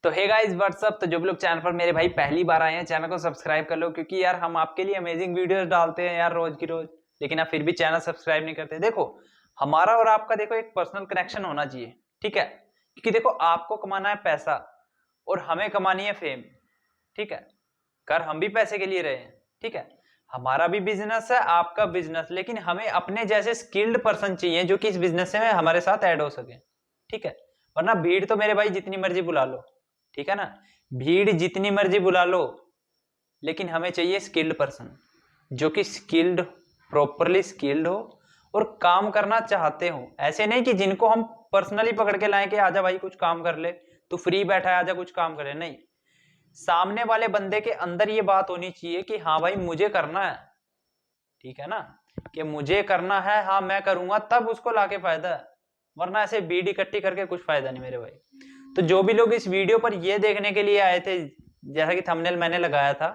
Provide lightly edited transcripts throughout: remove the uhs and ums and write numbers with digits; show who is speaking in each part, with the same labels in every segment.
Speaker 1: तो hey guys what's up. तो जो भी लोग चैनल पर मेरे भाई पहली बार आए हैं चैनल को सब्सक्राइब कर लो, क्योंकि यार हम आपके लिए अमेजिंग वीडियोस डालते हैं यार रोज की रोज, लेकिन आप फिर भी चैनल सब्सक्राइब नहीं करते। देखो हमारा और आपका देखो एक पर्सनल कनेक्शन होना चाहिए, ठीक है? क्योंकि देखो आपको कमाना है पैसा और हमें कमानी है फेम, ठीक है? कर हम भी पैसे के लिए रहे हैं, ठीक है? हमारा भी बिजनेस है, आपका बिजनेस, लेकिन हमें अपने जैसे स्किल्ड पर्सन चाहिए जो कि इस बिजनेस में हमारे साथ ऐड हो सके, ठीक है? वरना भीड़ तो मेरे भाई जितनी मर्जी बुला लो, ठीक है ना? भीड़ जितनी मर्जी बुला लो, लेकिन हमें चाहिए स्किल्ड पर्सन जो कि स्किल्ड, प्रॉपरली स्किल्ड हो और काम करना चाहते हो। ऐसे नहीं कि जिनको हम पर्सनली पकड़ के लाएं कि आजा भाई कुछ काम कर ले, तू फ्री बैठा है आजा कुछ काम करे। नहीं, सामने वाले बंदे के अंदर ये बात होनी चाहिए कि हाँ भाई मुझे करना है, ठीक है ना? कि मुझे करना है, हाँ मैं करूंगा, तब उसको लाके फायदा है। वरना ऐसे भीड़ इकट्ठी करके कुछ फायदा नहीं मेरे भाई। तो जो भी लोग इस वीडियो पर ये देखने के लिए आए थे, जैसा कि थंबनेल मैंने लगाया था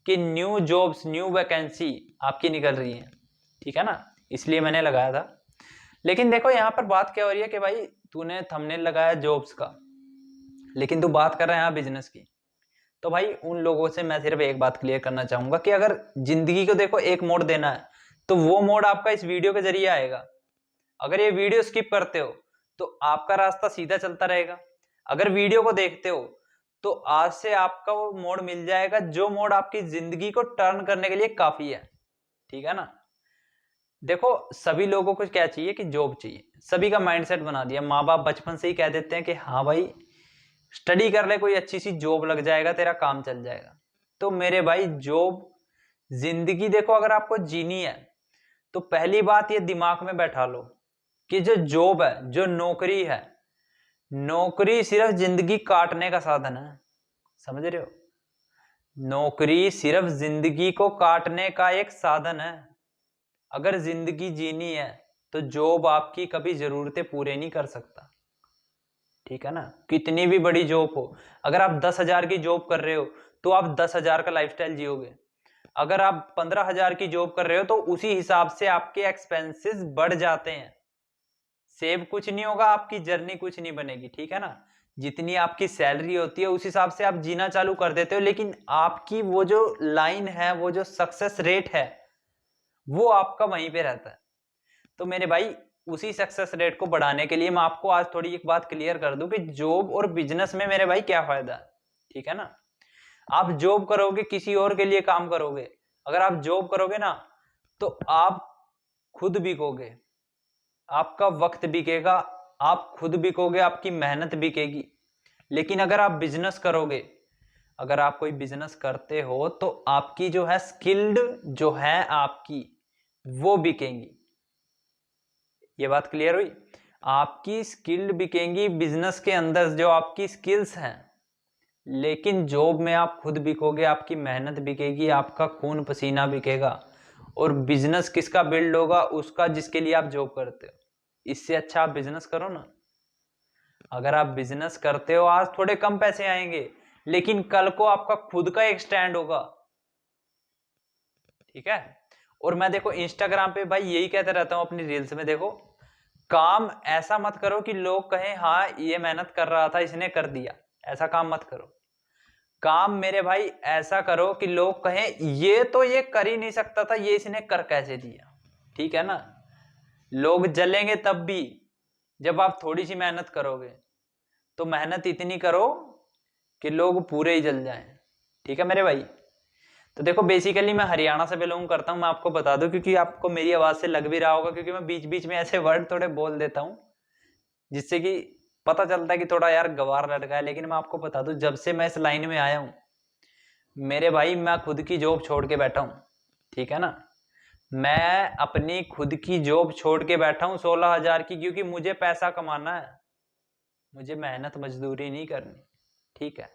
Speaker 1: कि न्यू जॉब्स, न्यू वैकेंसी आपकी निकल रही है, ठीक है ना? इसलिए मैंने लगाया था। लेकिन देखो यहाँ पर बात क्या हो रही है कि भाई तूने थंबनेल लगाया जॉब्स का, लेकिन तू बात कर रहा है यहाँ बिजनेस की। तो भाई उन लोगों से मैं सिर्फ एक बात क्लियर करना चाहूंगा कि अगर जिंदगी को देखो एक मोड़ देना है तो वो मोड़ आपका इस वीडियो के जरिए आएगा। अगर ये वीडियो स्किप करते हो तो आपका रास्ता सीधा चलता रहेगा। अगर वीडियो को देखते हो तो आज से आपका वो मोड़ मिल जाएगा जो मोड़ आपकी जिंदगी को टर्न करने के लिए काफी है, ठीक है ना? देखो सभी लोगों को क्या चाहिए कि जॉब चाहिए, सभी का माइंडसेट बना दिया। माँ बाप बचपन से ही कह देते हैं कि हाँ भाई स्टडी कर ले, कोई अच्छी सी जॉब लग जाएगा, तेरा काम चल जाएगा। तो मेरे भाई जॉब, जिंदगी देखो अगर आपको जीनी है तो पहली बात ये दिमाग में बैठा लो कि जो जॉब है, जो नौकरी है, नौकरी सिर्फ जिंदगी काटने का साधन है। समझ रहे हो? नौकरी सिर्फ जिंदगी को काटने का एक साधन है। अगर जिंदगी जीनी है तो जॉब आपकी कभी जरूरतें पूरे नहीं कर सकता, ठीक है ना? कितनी भी बड़ी जॉब हो, अगर आप 10,000 की जॉब कर रहे हो तो आप 10,000 का लाइफस्टाइल जियोगे। अगर आप 15,000 की जॉब कर रहे हो तो उसी हिसाब से आपके एक्सपेंसेस बढ़ जाते हैं। सेव कुछ नहीं होगा, आपकी जर्नी कुछ नहीं बनेगी, ठीक है ना? जितनी आपकी सैलरी होती है उस हिसाब से आप जीना चालू कर देते हो, लेकिन आपकी वो जो लाइन है, वो जो सक्सेस रेट है, वो आपका वहीं पे रहता है। तो मेरे भाई उसी सक्सेस रेट को बढ़ाने के लिए मैं आपको आज थोड़ी एक बात क्लियर कर दूं कि जॉब और बिजनेस में मेरे भाई क्या फायदा है, ठीक है ना? आप जॉब करोगे, किसी और के लिए काम करोगे। अगर आप जॉब करोगे ना तो आप खुद बिकोगे, आपका वक्त बिकेगा, आप खुद बिकोगे, आपकी मेहनत बिकेगी। लेकिन अगर आप बिजनेस करोगे, अगर आप कोई बिजनेस करते हो तो आपकी जो है स्किल्ड जो है आपकी, वो बिकेंगी। ये बात क्लियर हुई? आपकी स्किल्ड बिकेंगी बिजनेस के अंदर, जो आपकी स्किल्स हैं। लेकिन जॉब में आप खुद बिकोगे, आपकी मेहनत बिकेगी, आपका खून पसीना बिकेगा। और बिजनेस किसका बिल्ड होगा? उसका जिसके लिए आप जॉब करते हो। इससे अच्छा आप बिजनेस करो ना। अगर आप बिजनेस करते हो आज थोड़े कम पैसे आएंगे, लेकिन कल को आपका खुद का एक स्टैंड होगा, ठीक है? और मैं देखो इंस्टाग्राम पे भाई यही कहता रहता हूं अपनी रील्स में, देखो काम ऐसा मत करो कि लोग कहें हाँ ये मेहनत कर रहा था इसने कर दिया। ऐसा काम मत करो। काम मेरे भाई ऐसा करो कि लोग कहें ये तो ये कर ही नहीं सकता था, ये इसने कर कैसे दिया, ठीक है ना? लोग जलेंगे तब भी जब आप थोड़ी सी मेहनत करोगे। तो मेहनत इतनी करो कि लोग पूरे ही जल जाएं, ठीक है मेरे भाई? तो देखो बेसिकली मैं हरियाणा से बिलोंग करता हूं, मैं आपको बता दूं, क्योंकि आपको मेरी आवाज से लग भी रहा होगा, क्योंकि मैं बीच बीच में ऐसे वर्ड थोड़े बोल देता हूं जिससे कि पता चलता है कि थोड़ा यार गवार लड़का है। लेकिन मैं आपको बता दूं, जब से मैं इस लाइन में आया हूं मेरे भाई, मैं खुद की जॉब छोड़ के बैठा हूं, ठीक है ना? मैं अपनी खुद की जॉब छोड़ के बैठा हूं 16,000 की, क्योंकि मुझे पैसा कमाना है, मुझे मेहनत मजदूरी नहीं करनी, ठीक है?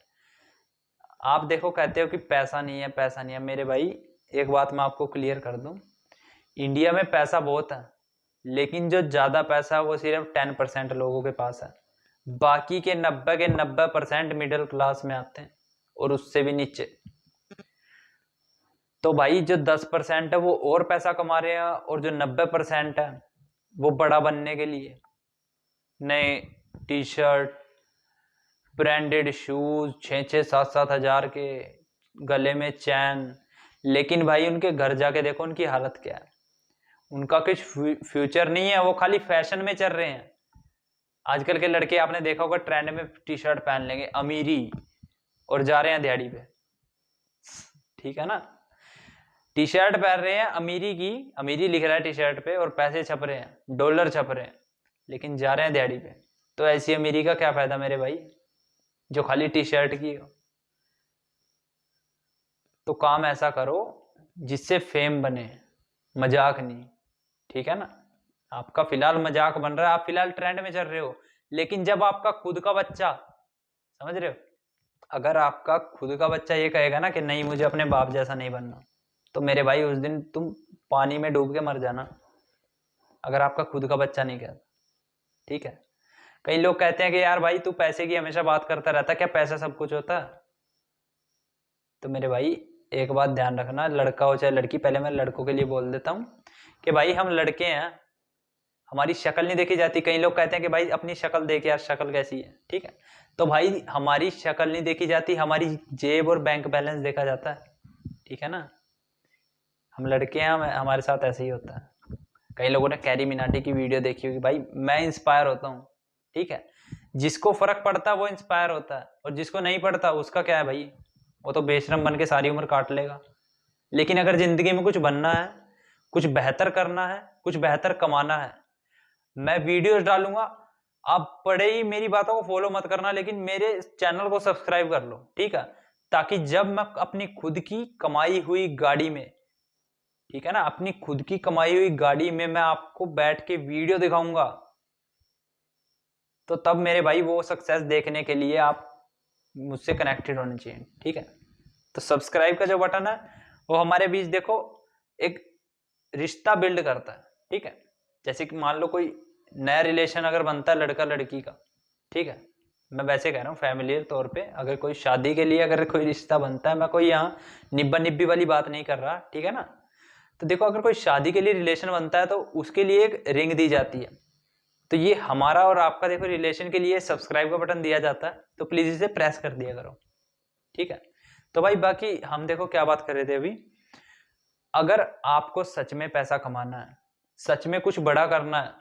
Speaker 1: आप देखो कहते हो कि पैसा नहीं है, पैसा नहीं है। मेरे भाई एक बात मैं आपको क्लियर कर दूं, इंडिया में पैसा बहुत है, लेकिन जो ज्यादा पैसा है वो सिर्फ 10% लोगों के पास है। बाकी के 90% मिडिल क्लास में आते हैं और उससे भी नीचे। तो भाई जो 10% है वो और पैसा कमा रहे हैं, और जो 90% है वो बड़ा बनने के लिए नए टी शर्ट, ब्रांडेड शूज 6-6, 7-7 हजार के, गले में चैन, लेकिन भाई उनके घर जाके देखो उनकी हालत क्या है। उनका कुछ फ्यूचर नहीं है, वो खाली फैशन में चल रहे हैं। आजकल के लड़के आपने देखा होगा ट्रेंड में टी शर्ट पहन लेंगे अमीरी, और जा रहे हैं दिहाड़ी पे, ठीक है ना। टी शर्ट पहन रहे हैं अमीरी की, अमीरी लिख रहा है टी शर्ट पे और पैसे छप रहे हैं, डॉलर छप रहे हैं, लेकिन जा रहे हैं दिहाड़ी पे। तो ऐसी अमीरी का क्या फायदा मेरे भाई, जो खाली टी शर्ट की हो। तो काम ऐसा करो जिससे फेम बने, मजाक नहीं, ठीक है ना। आपका फिलहाल मजाक बन रहा है, आप फिलहाल ट्रेंड में चल रहे हो, लेकिन जब आपका खुद का बच्चा, समझ रहे हो, अगर आपका खुद का बच्चा ये कहेगा ना कि नहीं मुझे अपने बाप जैसा नहीं बनना, तो मेरे भाई उस दिन तुम पानी में डूब के मर जाना, अगर आपका खुद का बच्चा नहीं कहता, ठीक है। कई लोग कहते हैं कि यार भाई तू पैसे की हमेशा बात करता रहता, क्या पैसा सब कुछ होता है? तो मेरे भाई एक बात ध्यान रखना, लड़का हो चाहे लड़की, पहले मैं लड़कों के लिए बोल देता हूँ कि भाई हम लड़के हैं, हमारी शक्ल नहीं देखी जाती। कई लोग कहते हैं कि भाई अपनी शक्ल देख यार, शक्ल कैसी है, ठीक है। तो भाई हमारी शक्ल नहीं देखी जाती, हमारी जेब और बैंक बैलेंस देखा जाता है, ठीक है ना। हम लड़के हैं, हमारे साथ ऐसे ही होता है। कई लोगों ने कैरी मिनाटी की वीडियो देखी होगी, भाई मैं इंस्पायर होता हूँ, ठीक है। जिसको फर्क पड़ता है वो इंस्पायर होता है, और जिसको नहीं पड़ता उसका क्या है भाई, वो तो बेशरम बन के सारी उम्र काट लेगा। लेकिन अगर जिंदगी में कुछ बनना है, कुछ बेहतर करना है, कुछ बेहतर कमाना है, मैं वीडियोस डालूंगा, आप पड़े ही मेरी बातों को फॉलो मत करना, लेकिन मेरे चैनल को सब्सक्राइब कर लो, ठीक है। ताकि जब मैं अपनी खुद की कमाई हुई गाड़ी में, ठीक है ना, अपनी खुद की कमाई हुई गाड़ी में मैं आपको बैठ के वीडियो दिखाऊंगा, तो तब मेरे भाई वो सक्सेस देखने के लिए आप मुझसे कनेक्टेड होने चाहिए, ठीक है। तो सब्सक्राइब का जो बटन है वो हमारे बीच देखो एक रिश्ता बिल्ड करता है, ठीक है। जैसे कि मान लो कोई नया रिलेशन अगर बनता है लड़का लड़की का, ठीक है, मैं वैसे कह रहा हूँ फैमिलियर तौर पे, अगर कोई शादी के लिए अगर कोई रिश्ता बनता है, मैं कोई यहाँ निब्बा निब्बी वाली बात नहीं कर रहा, ठीक है ना। तो देखो अगर कोई शादी के लिए रिलेशन बनता है तो उसके लिए एक रिंग दी जाती है, तो ये हमारा और आपका देखो रिलेशन के लिए सब्सक्राइब का बटन दिया जाता है, तो प्लीज इसे प्रेस कर दिया करो, ठीक है। तो भाई बाकी हम देखो क्या बात कर रहे थे अभी, अगर आपको सच में पैसा कमाना है, सच में कुछ बड़ा करना है,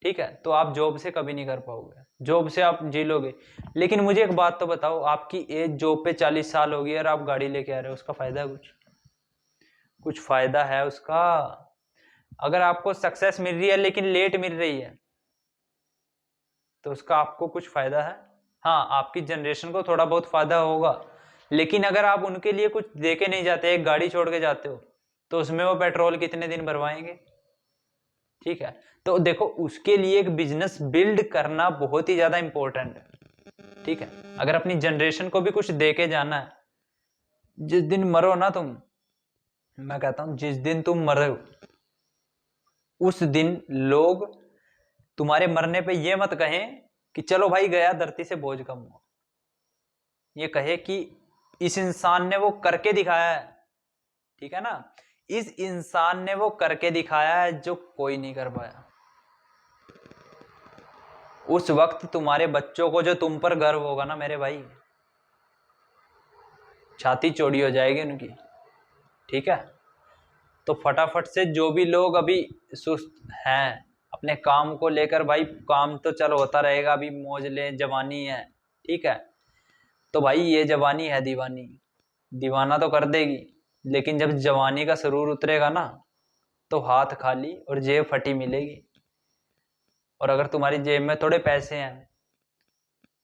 Speaker 1: ठीक है, तो आप जॉब से कभी नहीं कर पाओगे, जॉब से आप जी लोगे। लेकिन मुझे एक बात तो बताओ, आपकी एज जॉब पे 40 साल होगी और आप गाड़ी लेके आ रहे हो, उसका फायदा है? कुछ फायदा है उसका? अगर आपको सक्सेस मिल रही है लेकिन लेट मिल रही है, तो उसका आपको कुछ फायदा है? हाँ, आपकी जनरेशन को थोड़ा बहुत फायदा होगा, लेकिन अगर आप उनके लिए कुछ दे के नहीं जाते, एक गाड़ी छोड़ के जाते हो, तो उसमें वो पेट्रोल कितने दिन भरवाएंगे, ठीक है। तो देखो उसके लिए एक बिजनेस बिल्ड करना बहुत ही ज्यादा इंपॉर्टेंट है, ठीक है। अगर अपनी जनरेशन को भी कुछ दे के जाना है, जिस दिन मरो ना तुम, मैं कहता हूं जिस दिन तुम मरो उस दिन लोग तुम्हारे मरने पे ये मत कहें कि चलो भाई गया धरती से बोझ कम हुआ, ये कहे कि इस इंसान ने वो करके दिखाया है, ठीक है ना। इस इंसान ने वो करके दिखाया है जो कोई नहीं कर पाया। उस वक्त तुम्हारे बच्चों को जो तुम पर गर्व होगा ना मेरे भाई, छाती चौड़ी हो जाएगी उनकी, ठीक है। तो फटाफट से जो भी लोग अभी सुस्त हैं अपने काम को लेकर, भाई काम तो चलो होता रहेगा, अभी मौज ले, जवानी है, ठीक है। तो भाई ये जवानी है दीवानी, दीवाना तो कर देगी, लेकिन जब जवानी का सुरूर उतरेगा ना, तो हाथ खाली और जेब फटी मिलेगी। और अगर तुम्हारी जेब में थोड़े पैसे हैं,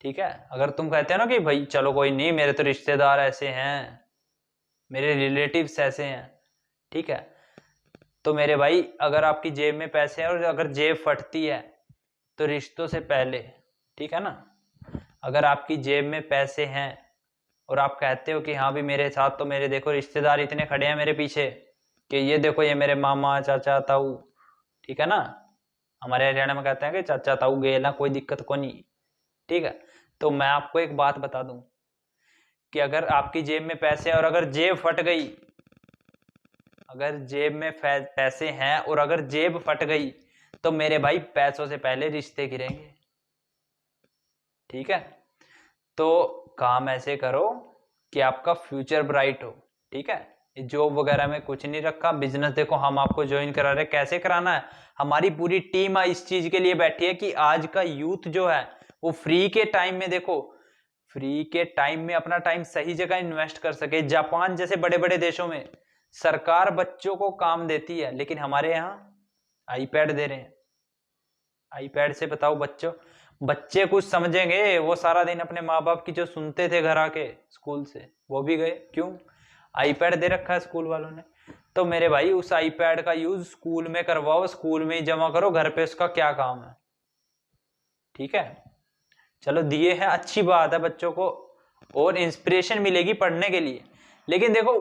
Speaker 1: ठीक है, अगर तुम कहते हो ना कि भाई चलो कोई नहीं, मेरे तो रिश्तेदार ऐसे हैं, मेरे रिलेटिव्स ऐसे हैं, ठीक है, तो मेरे भाई अगर आपकी जेब में पैसे हैं और अगर जेब फटती है तो रिश्तों से पहले, ठीक है ना, अगर आपकी जेब में पैसे हैं और आप कहते हो कि हाँ भी मेरे साथ तो मेरे देखो रिश्तेदार इतने खड़े हैं मेरे पीछे, कि ये देखो ये मेरे मामा चाचा ताऊ, ठीक है ना, हमारे हरियाणा में कहते हैं कि चाचा ताऊ गए ना, कोई दिक्कत को नहीं, ठीक है। तो मैं आपको एक बात बता दूं कि अगर आपकी जेब में पैसे हैं और अगर जेब फट गई, अगर जेब में पैसे हैं और अगर जेब फट गई, तो मेरे भाई पैसों से पहले रिश्ते गिरेंगे, ठीक है। तो काम ऐसे करो कि आपका फ्यूचर ब्राइट हो, ठीक है। जॉब वगैरह में कुछ नहीं रखा, बिजनेस देखो हम आपको ज्वाइन करा रहे, कैसे कराना है, हमारी पूरी टीम इस चीज के लिए बैठी है कि आज का यूथ जो है वो फ्री के टाइम में, देखो फ्री के टाइम में अपना टाइम सही जगह इन्वेस्ट कर सके। जापान जैसे बड़े बड़े देशों में सरकार बच्चों को काम देती है, लेकिन हमारे यहाँ आईपैड दे रहे हैं। आईपैड से बताओ बच्चे कुछ समझेंगे? वो सारा दिन अपने माँ बाप की जो सुनते थे घर आके स्कूल से, वो भी गए। क्यों? आईपैड दे रखा है स्कूल वालों ने। तो मेरे भाई उस आईपैड का यूज स्कूल में करवाओ, स्कूल में ही जमा करो, घर पे उसका क्या काम है, ठीक है। चलो दिए हैं, अच्छी बात है, बच्चों को और इंस्पिरेशन मिलेगी पढ़ने के लिए। लेकिन देखो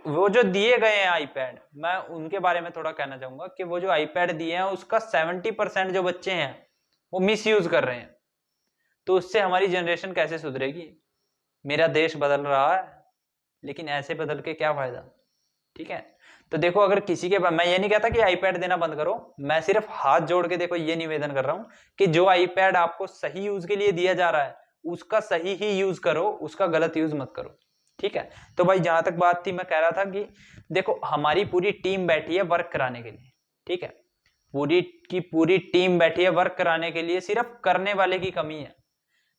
Speaker 1: वो जो दिए गए हैं आईपैड, मैं उनके बारे में थोड़ा कहना चाहूंगा कि वो जो आईपैड दिए हैं उसका 70% जो बच्चे हैं वो मिस यूज कर रहे हैं। तो उससे हमारी जनरेशन कैसे सुधरेगी? मेरा देश बदल रहा है, लेकिन ऐसे बदल के क्या फायदा, ठीक है। तो देखो अगर किसी के पास, मैं ये नहीं कहता कि आईपैड देना बंद करो, मैं सिर्फ हाथ जोड़ के देखो ये निवेदन कर रहा हूं कि जो आईपैड आपको सही यूज के लिए दिया जा रहा है उसका सही ही यूज करो, उसका गलत यूज मत करो, ठीक है। तो भाई जहां तक बात थी, मैं कह रहा था कि देखो हमारी पूरी टीम बैठी है वर्क कराने के लिए, ठीक है। पूरी की पूरी टीम बैठी है वर्क कराने के लिए, सिर्फ करने वाले की कमी है।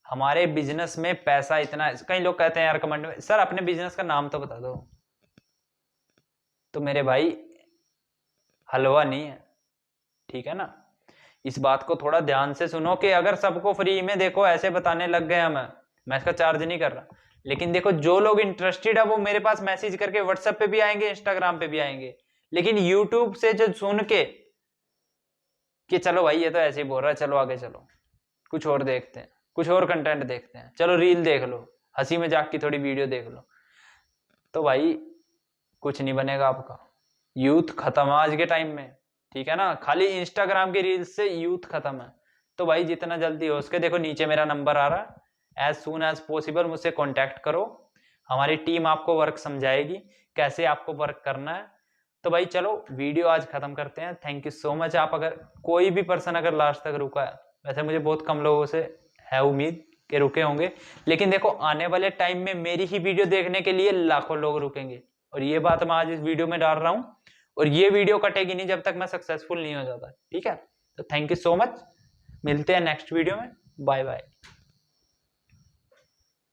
Speaker 1: हमारे बिजनेस में पैसा इतना, कई लोग कहते हैं यार कमेंट में, सर अपने बिजनेस का नाम तो बता दो। तो मेरे भाई हलवा नहीं है, ठीक है ना। इस बात को थोड़ा ध्यान से सुनो कि अगर सबको फ्री में देखो ऐसे बताने लग गया मैं इसका चार्ज नहीं कर रहा, लेकिन देखो जो लोग इंटरेस्टेड है वो मेरे पास मैसेज करके व्हाट्सएप पे भी आएंगे, इंस्टाग्राम पे भी आएंगे। लेकिन यूट्यूब से जो सुन के कि चलो भाई ये तो ऐसे ही बोल रहा है, चलो आगे चलो कुछ और देखते हैं, कुछ और कंटेंट देखते हैं, चलो रील देख लो, हंसी मजाक की थोड़ी वीडियो देख लो, तो भाई कुछ नहीं बनेगा आपका। यूथ खत्म है आज के टाइम में, ठीक है ना। खाली इंस्टाग्राम की रील्स से यूथ खत्म है। तो भाई जितना जल्दी हो सके, देखो नीचे मेरा नंबर आ रहा है, एज सून एज पॉसिबल मुझसे कॉन्टैक्ट करो, हमारी टीम आपको वर्क समझाएगी कैसे आपको वर्क करना है। तो भाई चलो वीडियो आज खत्म करते हैं। Thank you so much. आप अगर कोई भी पर्सन अगर लास्ट तक रुका है, वैसे मुझे बहुत कम लोगों से है उम्मीद के रुके होंगे, लेकिन देखो आने वाले टाइम में मेरी ही वीडियो देखने के लिए लाखों लोग रुकेंगे, और ये बात मैं आज इस वीडियो में डाल रहा हूं, और ये वीडियो कटेगी नहीं जब तक मैं सक्सेसफुल नहीं हो जाता, ठीक है। तो थैंक यू सो मच, मिलते हैं नेक्स्ट वीडियो में, बाय बाय।